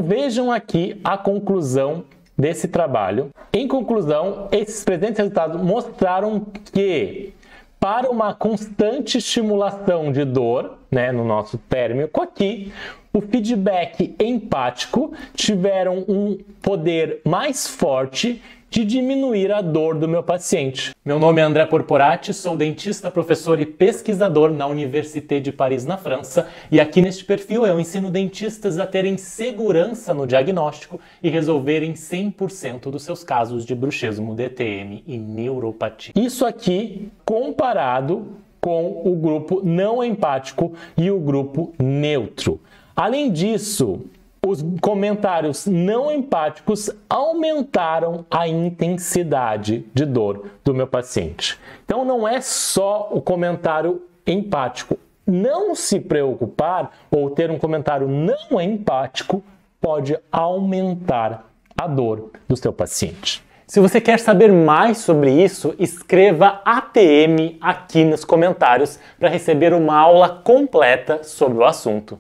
Vejam aqui a conclusão desse trabalho. Em conclusão, esses presentes resultados mostraram que para uma constante estimulação de dor, no nosso térmico aqui, o feedback empático tiveram um poder mais forte de diminuir a dor do meu paciente. Meu nome é André Porporati, sou dentista, professor e pesquisador na Université de Paris, na França, e aqui neste perfil eu ensino dentistas a terem segurança no diagnóstico e resolverem 100% dos seus casos de bruxismo, DTM e neuropatia. Isso aqui comparado com o grupo não empático e o grupo neutro. Além disso, os comentários não empáticos aumentaram a intensidade de dor do meu paciente. Então não é só o comentário empático. Não se preocupar ou ter um comentário não empático pode aumentar a dor do seu paciente. Se você quer saber mais sobre isso, escreva ATM aqui nos comentários para receber uma aula completa sobre o assunto.